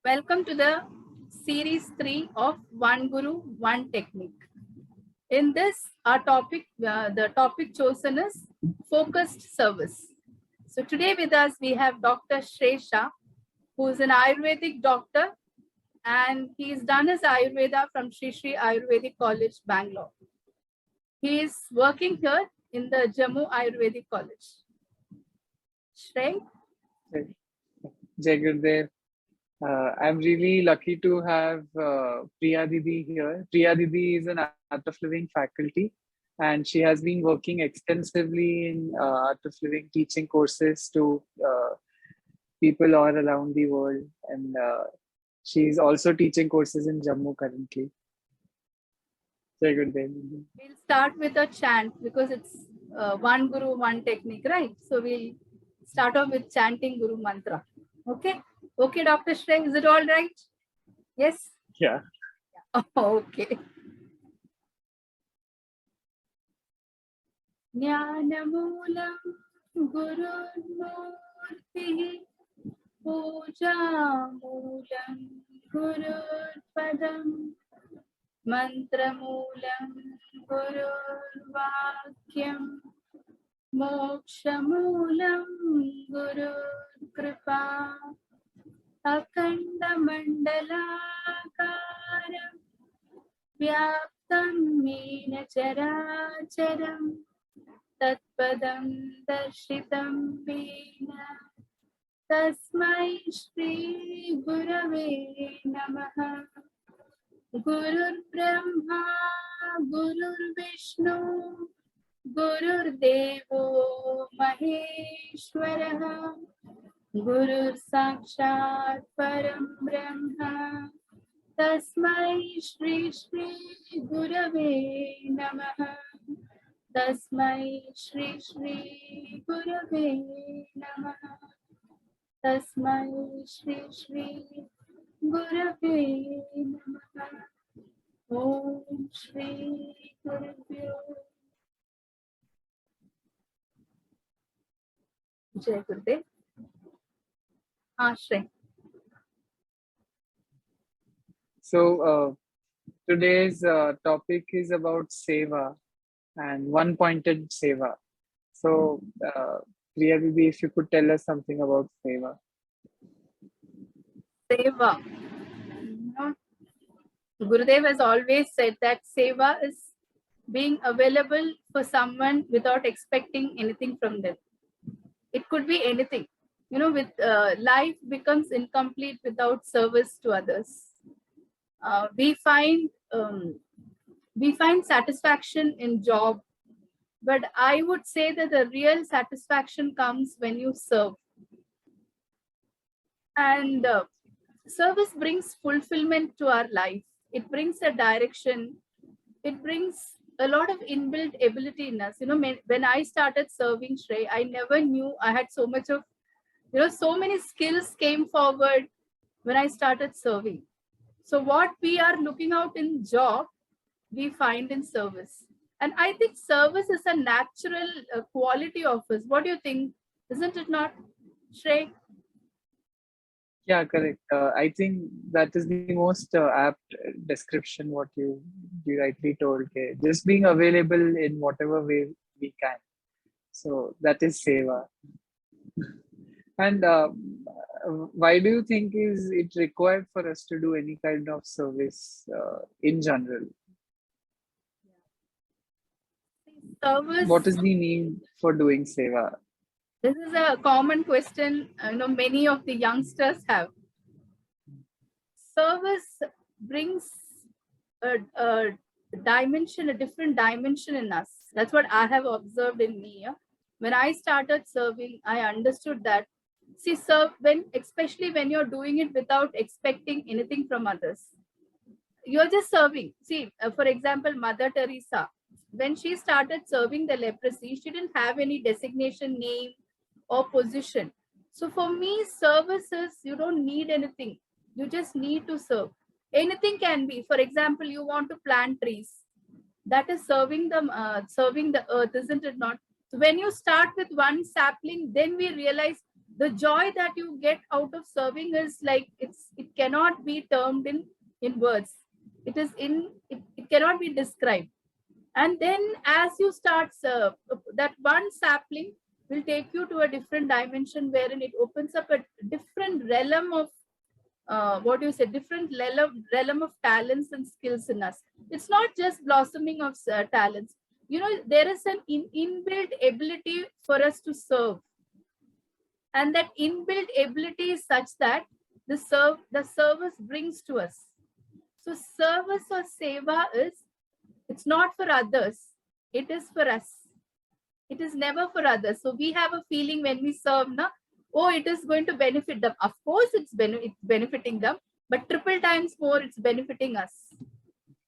Welcome to the series 3 of One Guru, One Technique. In this, our topic, the topic chosen is focused service. So today with us, we have Dr. Shrey Shah, who is an Ayurvedic doctor, and he's done his Ayurveda from Shrey Ayurvedic College, Bangalore. He is working here in the Jammu Ayurvedic College. Shrey? Jai Gurudev. I'm really lucky to have Priya Didi here. Priya Didi is an Art of Living faculty, and she has been working extensively in Art of Living teaching courses to people all around the world. And she's also teaching courses in Jammu currently. Jai Gurudev. We'll start with a chant because it's one Guru, one technique, right? So we'll start off with chanting Guru Mantra. Okay? Okay, Dr. Shrey, is it all right? Yes? Yeah. Okay. Jnanamulam Gururmurtihi Pujamulam Gururpadam Mantramulam Gururvakyam Mokshamulam Gurukripa Akandamandalakaram Vyaptam Mena Characharam Tatpadam Darshitam Vena Tasmai Shri Gurave Namaha Gurur Brahma Gurur Vishnu Gurur Devo Maheshwaraha Gurur Sakshat Param Brahma Tasmai Shri Shri Gurave Namaha Tasmai Shri Shri Gurave Namaha Tasmai Shri Shri Gurave Namaha Om Shri Gurubhyo Jai Gurudev. Shrey. So today's topic is about Seva and one-pointed Seva. So Priya Didi, if you could tell us something about Seva. Seva. Gurudev has always said that Seva is being available for someone without expecting anything from them. It could be anything. With life becomes incomplete without service to others. We find satisfaction in job, but I would say that the real satisfaction comes when you serve. And service brings fulfillment to our life. It brings a direction. It brings a lot of inbuilt ability in us. When I started serving Shrey, I never knew I had so much of, so many skills came forward when I started serving. So what we are looking out in job, we find in service. And I think service is a natural quality of us. What do you think? Isn't it not, Shrey? Yeah, correct. I think that is the most apt description what you rightly told. Okay? Just being available in whatever way we can. So that is Seva. And why do you think is it required for us to do any kind of service in general? Service. What is the need for doing Seva? This is a common question, many of the youngsters have. Service brings a dimension, a different dimension in us. That's what I have observed in me. Yeah? When I started serving, I understood that. See, especially when you're doing it without expecting anything from others. You're just serving. See, for example, Mother Teresa, when she started serving the leprosy, she didn't have any designation, name, or position. So for me, services, you don't need anything. You just need to serve. Anything can be. For example, you want to plant trees. That is serving the earth, isn't it not? So when you start with one sapling, then we realize the joy that you get out of serving is like, it cannot be termed in words. It cannot be described. And then as you start that one sapling will take you to a different dimension, wherein it opens up a different realm of what do you say, different realm of talents and skills in us. It's not just blossoming of talents. There is an inbuilt ability for us to serve, and that inbuilt ability is such that the service brings to us. So service or seva is, it's not for others, it is for us. It is never for others. So we have a feeling when we serve, na, oh, it is going to benefit them. Of course, it's benefiting them, but triple times more, it's benefiting us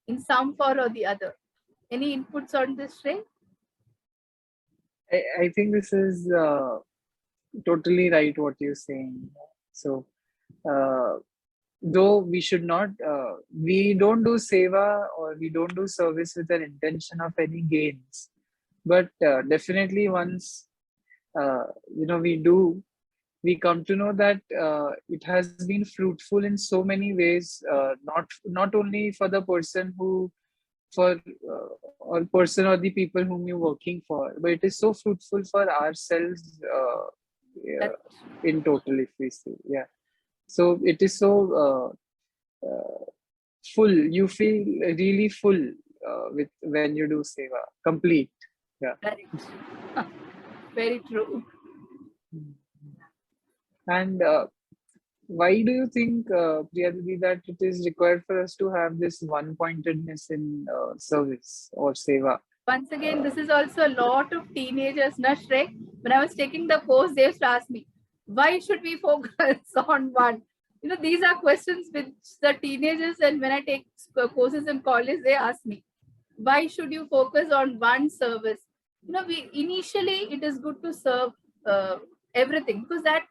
in some form or the other. Any inputs on this, Shrey? I think this is totally right what you're saying. So, though we should not, we don't do seva or we don't do service with an intention of any gains, but definitely once we come to know that it has been fruitful in so many ways, not only for the person or person or the people whom you're working for, but it is so fruitful for ourselves in total, if we say. Yeah. So it is so full. You feel really full with when you do seva, complete. Yeah. Correct. Very true. And why do you think, Priya Didi, that it is required for us to have this one-pointedness in service or seva? Once again, this is also a lot of teenagers, na, Shrey? When I was taking the course, they used to ask me, why should we focus on one? These are questions which the teenagers, and when I take courses in college, they ask me, why should you focus on one service? Initially, it is good to serve everything, because that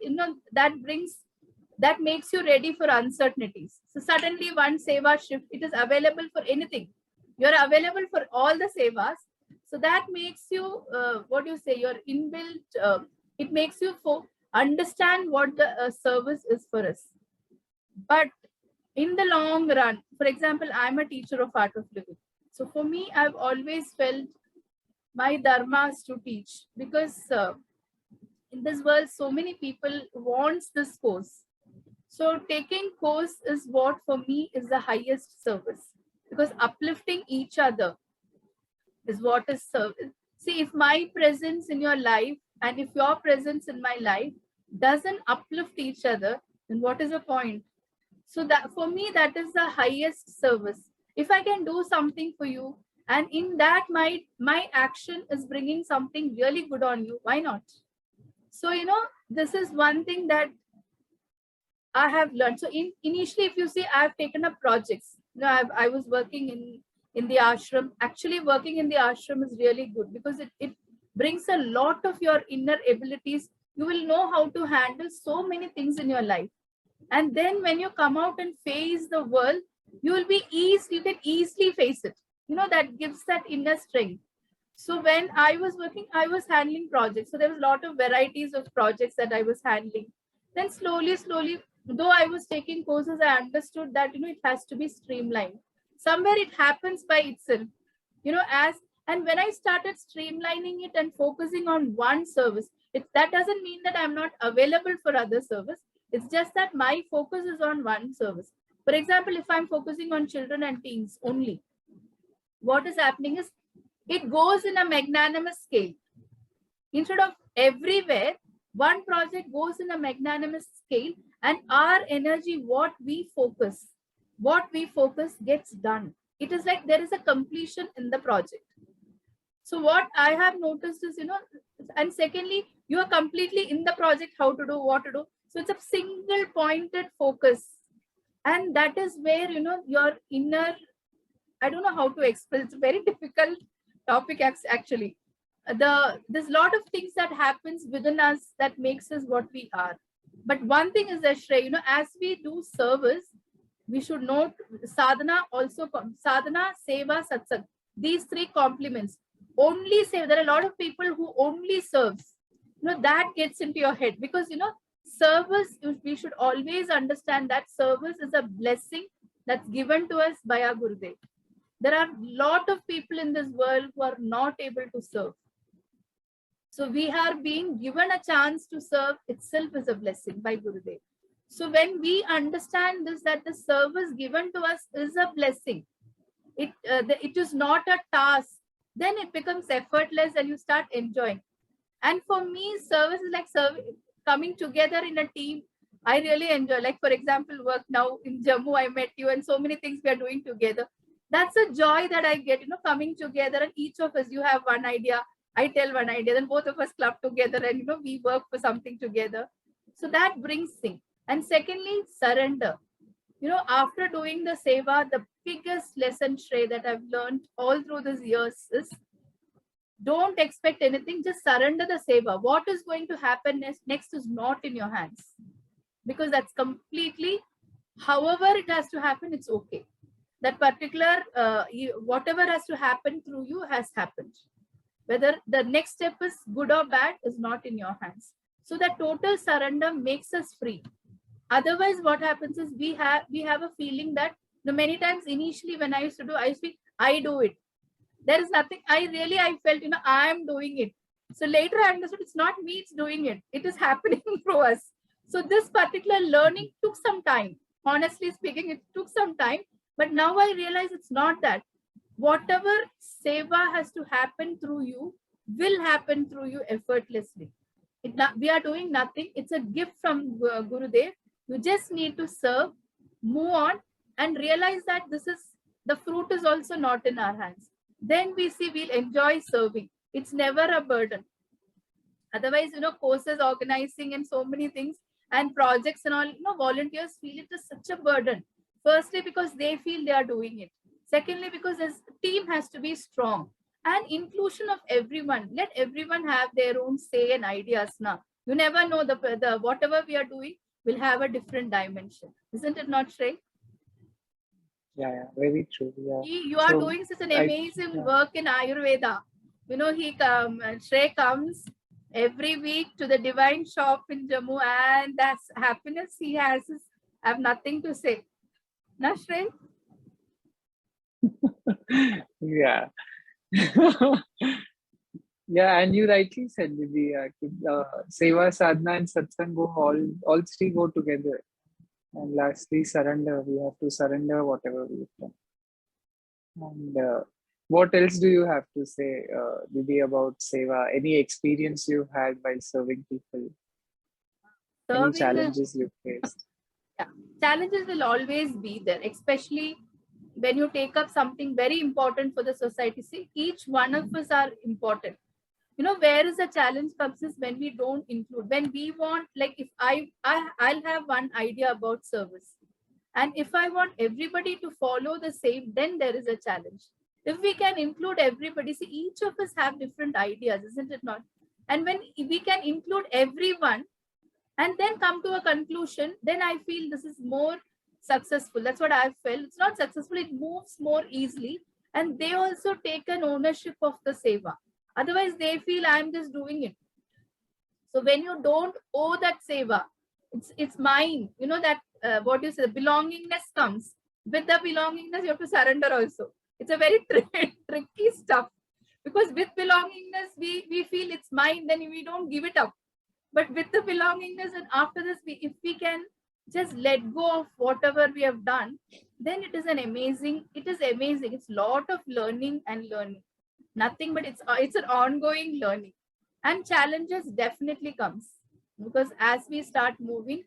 makes you ready for uncertainties. So suddenly one seva shift, it is available for anything. You're available for all the sevas. So that makes you, your inbuilt, it makes you understand what the service is for us. But in the long run, for example, I'm a teacher of art of living. So for me, I've always felt my dharma is to teach, because in this world, so many people wants this course. So taking course is what for me is the highest service, because uplifting each other is what is service. See, if my presence in your life and if your presence in my life doesn't uplift each other, then what is the point? So that for me, that is the highest service. If I can do something for you, and in that my action is bringing something really good on you, why not? So this is one thing that I have learned. So initially, if you see, I've taken up projects. I was working in the ashram. Actually, working in the ashram is really good, because it brings a lot of your inner abilities. You will know how to handle so many things in your life. And then when you come out and face the world, you can easily face it. That gives that inner strength. So when I was working, I was handling projects. So there was a lot of varieties of projects that I was handling. Then slowly, though I was taking courses, I understood that, it has to be streamlined. Somewhere it happens by itself, and when I started streamlining it and focusing on one service, that doesn't mean that I'm not available for other service. It's just that my focus is on one service. For example, if I'm focusing on children and teens only, what is happening is it goes in a magnanimous scale. Instead of everywhere, one project goes in a magnanimous scale, and our energy, what we focus gets done. It is like there is a completion in the project. So what I have noticed is, and secondly, you are completely in the project, how to do, what to do. So it's a single pointed focus. And that is where, your inner, I don't know how to explain. It's a very difficult topic, actually. There's a lot of things that happens within us that makes us what we are. But one thing is that, Shrey, as we do service, we should note sadhana, seva, satsang. These three complements. Only say, there are a lot of people who only serves. That gets into your head, because service, we should always understand that service is a blessing that's given to us by our Gurudev. There are a lot of people in this world who are not able to serve. So we are being given a chance to serve itself is a blessing by Gurudev. So when we understand this, that the service given to us is a blessing, it is not a task, then it becomes effortless and you start enjoying. And for me, service is like coming together in a team. I really enjoy. Like, for example, work now in Jammu, I met you, and so many things we are doing together. That's a joy that I get, coming together, and each of us, you have one idea, I tell one idea, then both of us club together and, we work for something together. So that brings thing. And secondly, surrender. After doing the Seva, the biggest lesson, Shrey, that I've learned all through these years is don't expect anything, just surrender the Seva. What is going to happen next is not in your hands, because that's completely, however it has to happen, it's okay. That particular, whatever has to happen through you has happened. Whether the next step is good or bad is not in your hands. So that total surrender makes us free. Otherwise, what happens is we have a feeling that many times initially when I used to do, I do it. There is nothing, I felt, I'm doing it. So later I understood it's not me, it's doing it. It is happening through us. So this particular learning took some time. Honestly speaking, it took some time. But now I realize it's not that. Whatever Seva has to happen through you will happen through you effortlessly. We are doing nothing. It's a gift from Gurudev. You just need to serve, move on, and realize that the fruit is also not in our hands. Then we'll enjoy serving. It's never a burden. Otherwise, courses organizing and so many things and projects and all, volunteers feel it is such a burden. Firstly, because they feel they are doing it. Secondly, because this team has to be strong. And inclusion of everyone. Let everyone have their own say and ideas now. You never know, the whatever we are doing will have a different dimension. Isn't it not, Shrey? Yeah, very true. Yeah. You are doing such an amazing work in Ayurveda. Shrey comes every week to the Divine Shop in Jammu, and that's happiness he has. I have nothing to say. Na, Shrey? Yeah. Yeah, and you rightly said, Didi, Seva, Sadhana, and Satsang all three go together. And lastly, surrender. We have to surrender whatever we've done. And what else do you have to say, Didi, about Seva? Any experience you've had while serving people? Any challenges you've faced? Yeah, challenges will always be there, especially when you take up something very important for the society. See, each one of us are important. Where is the challenge comes is when we don't include, when we want, like if I'll have one idea about service, and if I want everybody to follow the same, then there is a challenge. If we can include everybody, see, each of us have different ideas, isn't it not? And when we can include everyone and then come to a conclusion, then I feel this is more successful. That's what I've felt. It's not successful, it moves more easily. And they also take an ownership of the Seva. Otherwise, they feel I'm just doing it. So when you don't owe that Seva, it's mine. That what you say, belongingness comes. With the belongingness, you have to surrender also. It's a very tricky stuff. Because with belongingness, we feel it's mine, then we don't give it up. But with the belongingness, and after this, if we can just let go of whatever we have done, then it is amazing. It's a lot of learning and learning. Nothing but it's an ongoing learning. And challenges definitely comes, because as we start moving,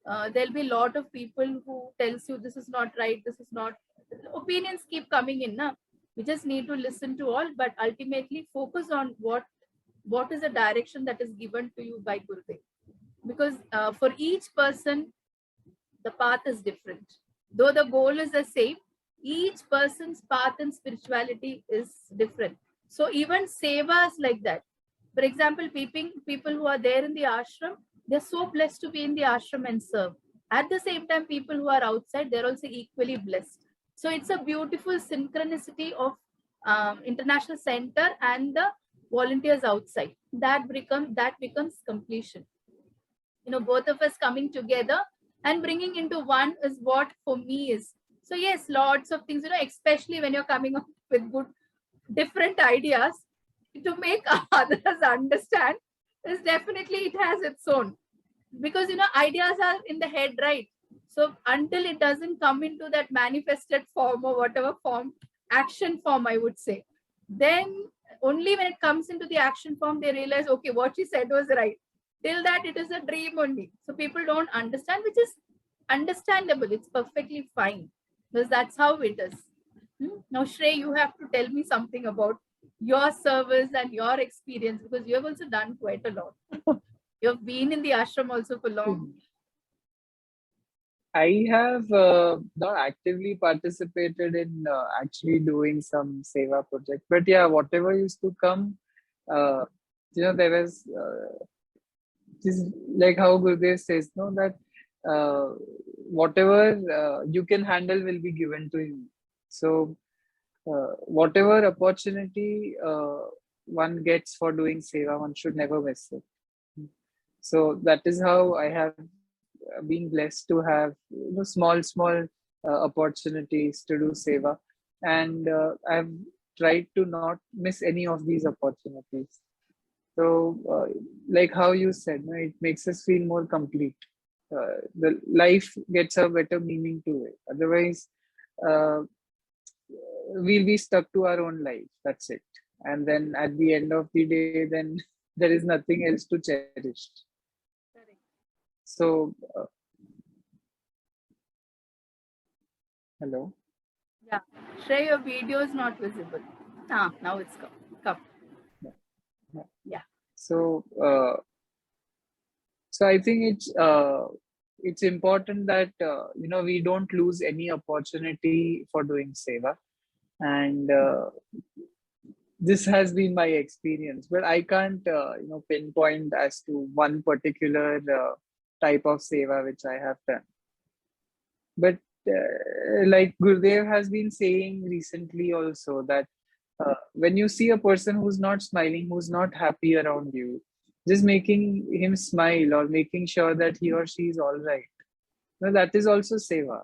there'll be a lot of people who tells you this is not right, this is not. Opinions keep coming in. Na? We just need to listen to all, but ultimately focus on what is the direction that is given to you by Gurudev. Because for each person, the path is different. Though the goal is the same, each person's path in spirituality is different. So even Seva is like that. For example, people who are there in the ashram, they're so blessed to be in the ashram and serve. At the same time, people who are outside, they're also equally blessed. So it's a beautiful synchronicity of international center and the volunteers outside. That becomes completion. both of us coming together and bringing into one is what for me is. So yes, lots of things, especially when you're coming up with good, different ideas to make others understand, is definitely it has its own. Because, ideas are in the head, right? So until it doesn't come into that manifested form or whatever form, action form, I would say, then only when it comes into the action form, they realize, okay, what she said was right. Till that, it is a dream only. So people don't understand, which is understandable. It's perfectly fine because that's how it is. Now, Shrey, you have to tell me something about your service and your experience, because you have also done quite a lot. You've been in the ashram also for long. I have not actively participated in actually doing some Seva project, but yeah, whatever used to come, uh, there was just like how Gurudev says, no, that whatever you can handle will be given to you. So whatever opportunity one gets for doing Seva, one should never miss it. So that is how I have been blessed to have small opportunities to do Seva, and I've tried to not miss any of these opportunities. So, like how you said, no, it makes us feel more complete. The life gets a better meaning to it. Otherwise, uh, we'll be stuck to our own life. That's it. And then at the end of the day, then there is nothing else to cherish. Correct. So, hello. Yeah. Shrey, your video is not visible. Now it's come. Come. Yeah. Yeah. Yeah. So, I think it's important that we don't lose any opportunity for doing seva, and this has been my experience. But I can't pinpoint as to one particular type of seva which I have done. But like Gurudev has been saying recently also that when you see a person who's not smiling, who's not happy around you, just making him smile or making sure that he or she is all right. That is also seva.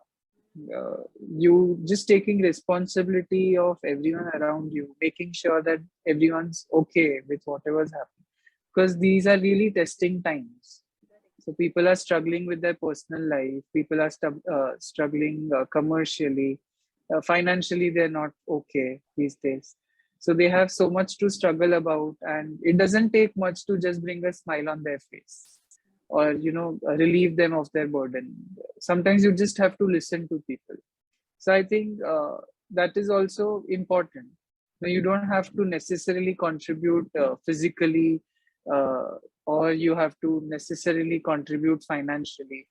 You just taking responsibility of everyone around you, making sure that everyone's okay with whatever's happening. Because these are really testing times. So people are struggling with their personal life. People are struggling commercially. Financially, they're not okay these days. So they have so much to struggle about, and it doesn't take much to just bring a smile on their face, or relieve them of their burden. Sometimes you just have to listen to people. So I think that is also important. Now, you don't have to necessarily contribute physically, uh, or you have to necessarily contribute financially.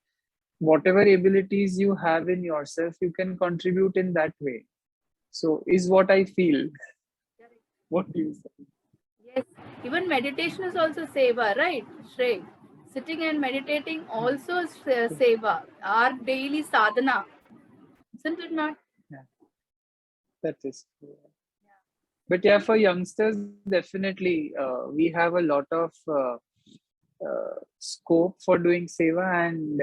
Whatever abilities you have in yourself, you can contribute in that way. So is what I feel. What do you say? Yes. Even meditation is also seva, right, Shrey? Sitting and meditating also is seva. Our daily sadhana. Isn't it not? Yeah, that is true. But yeah, for youngsters, definitely, we have a lot of scope for doing seva, and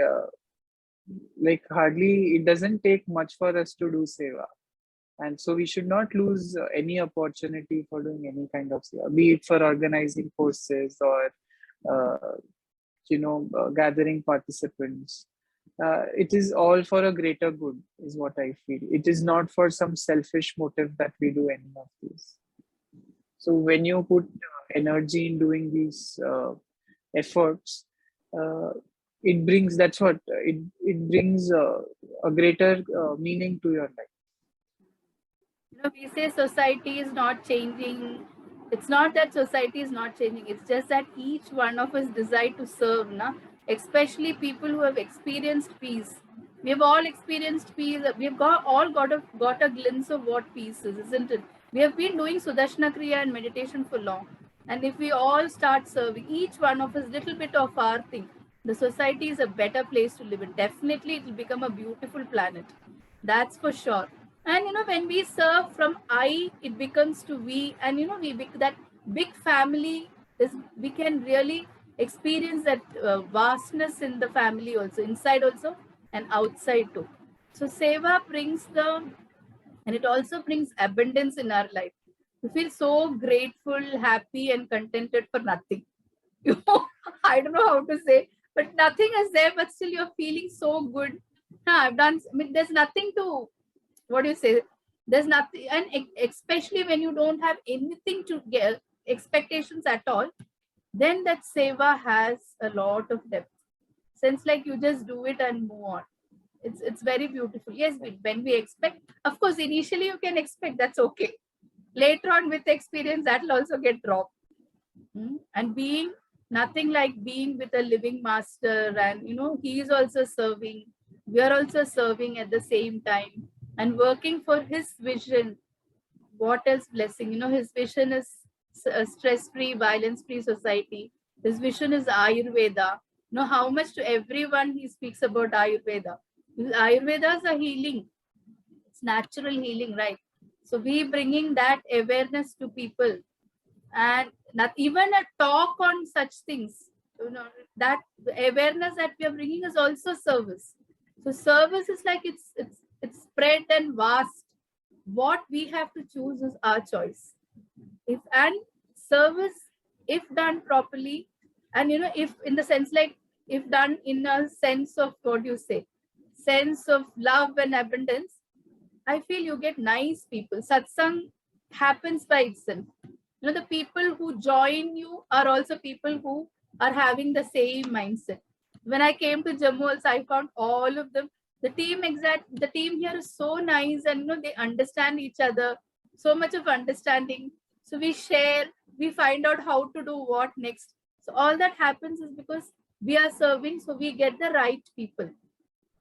like hardly it doesn't take much for us to do seva, and so we should not lose any opportunity for doing any kind of seva, be it for organizing courses or uh, gathering participants. It is all for a greater good, is what I feel. It is not for some selfish motive that we do any of these. So when you put energy in doing these efforts, uh, it brings, that's what it brings a greater meaning to your life. We say society is not changing. It's not that society is not changing. It's just that each one of us decide to serve, na? Especially people who have experienced peace. We have all experienced peace. We've got a glimpse of what peace is, isn't it? We have been doing Sudarshana Kriya and meditation for long. And if we all start serving, each one of us, little bit of our thing, the society is a better place to live in. Definitely, it will become a beautiful planet. That's for sure. And when we serve from I, it becomes to we, and that big family is, we can really experience that vastness in the family also, inside also and outside too. So Seva brings and it also brings abundance in our life. We feel so grateful, happy, and contented for nothing. You know, I don't know how to say, but nothing is there, but still you're feeling so good. I've done, I mean, there's nothing to, what do you say? There's nothing, and especially when you don't have anything to get expectations at all, then that seva has a lot of depth. Since like you just do it and move on. It's very beautiful. Yes, when we expect, of course, initially you can expect, that's okay. Later on with experience, that'll also get dropped. And being nothing like being with a living master, and he is also serving, we are also serving at the same time and working for his vision. What else blessing? His vision is a stress-free, violence-free society. His vision is Ayurveda. How much to everyone he speaks about Ayurveda. Ayurveda is a healing. It's natural healing, right? So we bringing that awareness to people, and not even a talk on such things. That awareness that we are bringing is also service. So service is like it's spread and vast. What we have to choose is our choice. If and service, if done properly, and if in the sense like if done in a sense of what you say, sense of love and abundance, I feel you get nice people. Satsang happens by itself. The people who join you are also people who are having the same mindset. When I came to Jammu also, I found all of them. The team here is so nice, and they understand each other, so much of understanding. So we share, we find out how to do what next. So all that happens is because we are serving, so we get the right people.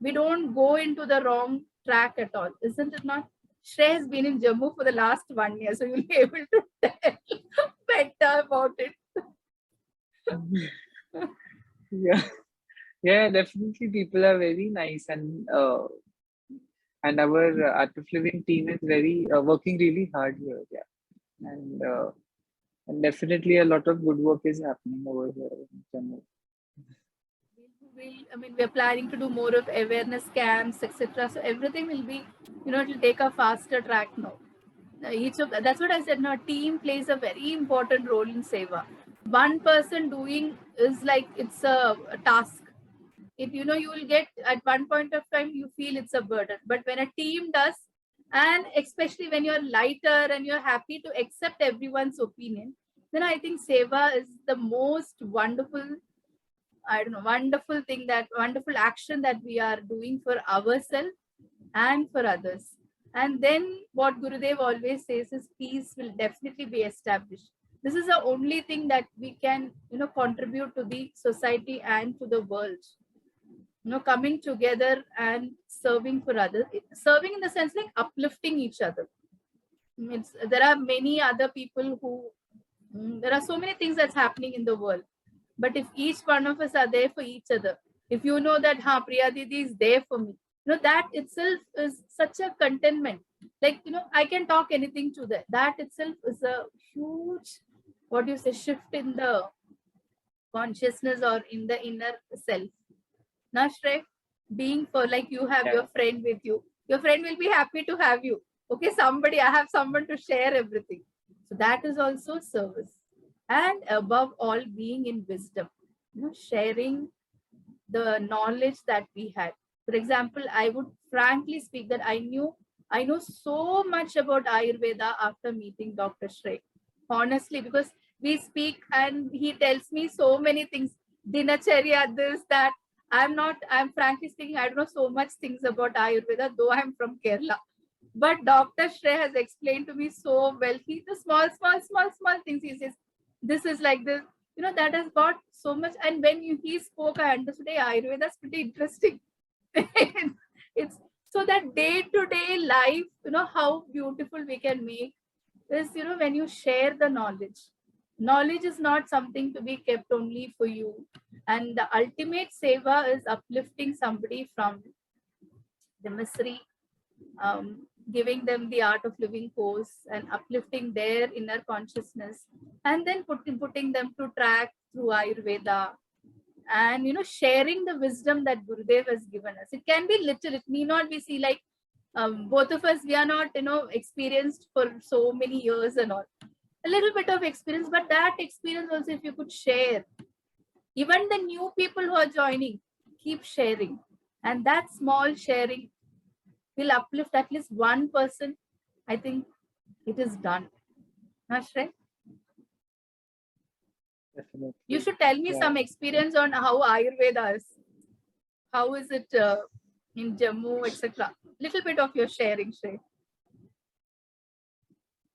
We don't go into the wrong track at all, isn't it not? Shrey has been in Jammu for the last 1 year, so you'll be able to tell better about it. Yeah, yeah, definitely. People are very nice, and our Art of Living team is very working really hard here. Yeah, and definitely a lot of good work is happening over here in Chennai. We're planning to do more of awareness camps, etc. So everything will be, it'll take a faster track now. That's what I said. Now, team plays a very important role in Seva. One person doing is like it's a task. If you will get at one point of time, you feel it's a burden. But when a team does, and especially when you're lighter and you're happy to accept everyone's opinion, then I think Seva is the most wonderful, wonderful thing, that wonderful action that we are doing for ourselves and for others. And then what Gurudev always says is peace will definitely be established. This is the only thing that we can, contribute to the society and to the world. Coming together and serving for others. Serving in the sense like uplifting each other. There are many other people who, there are so many things that's happening in the world. But if each one of us are there for each other, if you know that Priya Didi is there for me, that itself is such a contentment. Like, I can talk anything to that. That itself is a huge, what do you say, shift in the consciousness or in the inner self. Now, Shrey, being for like you have your friend with you, your friend will be happy to have you. Okay, I have someone to share everything. So that is also service. And above all, being in wisdom, sharing the knowledge that we had. For example, I would frankly speak that I know so much about Ayurveda after meeting Dr. Shrey. Honestly, because we speak and he tells me so many things. Dinacharya, this, that. I'm frankly speaking, I don't know so much things about Ayurveda, though I'm from Kerala. But Dr. Shrey has explained to me so well. The small things he says. This is like this. That has got so much. And when he spoke, I understood, hey, Ayurveda is pretty interesting. It's so that day-to-day life, how beautiful we can make is, when you share the knowledge. Knowledge is not something to be kept only for you. And the ultimate seva is uplifting somebody from the misery, giving them the art of living course and uplifting their inner consciousness, and then putting them to track through Ayurveda, and sharing the wisdom that Gurudev has given us. It can be little, it may not be, see, like both of us, we are not experienced for so many years and all. A little bit of experience, but that experience also, if you could share, even the new people who are joining, keep sharing, and that small sharing will uplift at least one person. I think it is done. Shrey? Definitely. You should tell me some experience on how Ayurveda is. How is it in Jammu, etc. Little bit of your sharing, Shrey.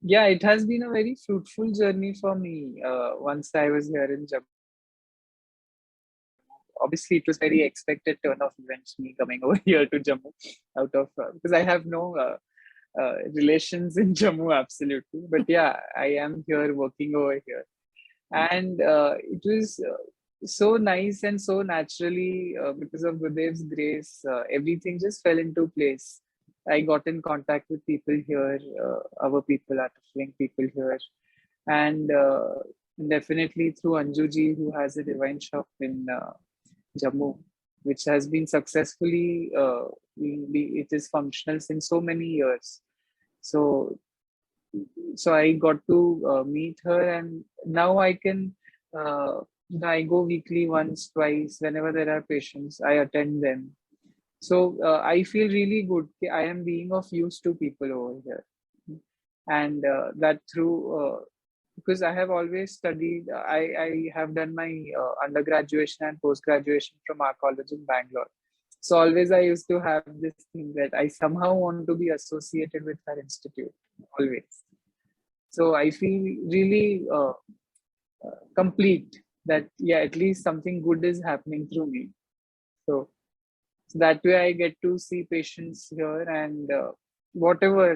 Yeah, it has been a very fruitful journey for me. Once I was here in Jammu, obviously it was very expected turn of events, me coming over here to Jammu, out of because I have no relations in Jammu, absolutely. But yeah, I am here working over here, and it was so nice and so naturally because of Gurudev's grace, everything just fell into place. I got in contact with people here, our people, Atafling people here, and definitely through Anjuji, who has a divine shop in Jammu, which has been successfully, it is functional since so many years. So, so I got to meet her, and now I can, I go weekly once, twice, whenever there are patients, I attend them. So I feel really good. I am being of use to people over here, and that through because I have always studied. I have done my undergraduation and post graduation from our college in Bangalore. So always I used to have this thing that I somehow want to be associated with her institute always. So I feel really complete that yeah, at least something good is happening through me. So that way I get to see patients here, and whatever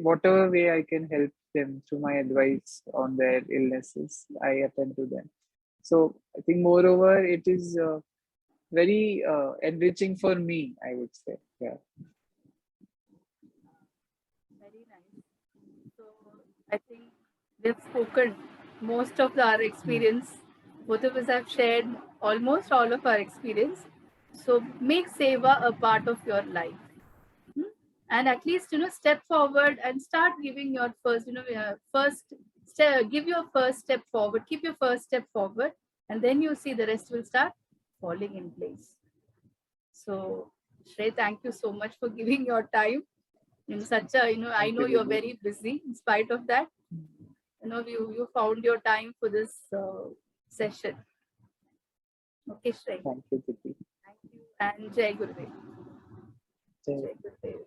whatever way I can help them through my advice on their illnesses, I attend to them. So I think moreover it is very enriching for me, I would say. Yeah. Very nice. So I think we've spoken most of our experience. Both of us have shared almost all of our experience. So make Seva a part of your life. And at least step forward and start giving your first first step, give your first step forward, keep your first step forward, and then you see the rest will start falling in place. So Shrey, thank you so much for giving your time in such a I know you're very busy. In spite of that, you found your time for this session. Okay, Shrey. Thank you, Diti. Thank you, and Jai Gurudev. Jai. Jai Gurudev.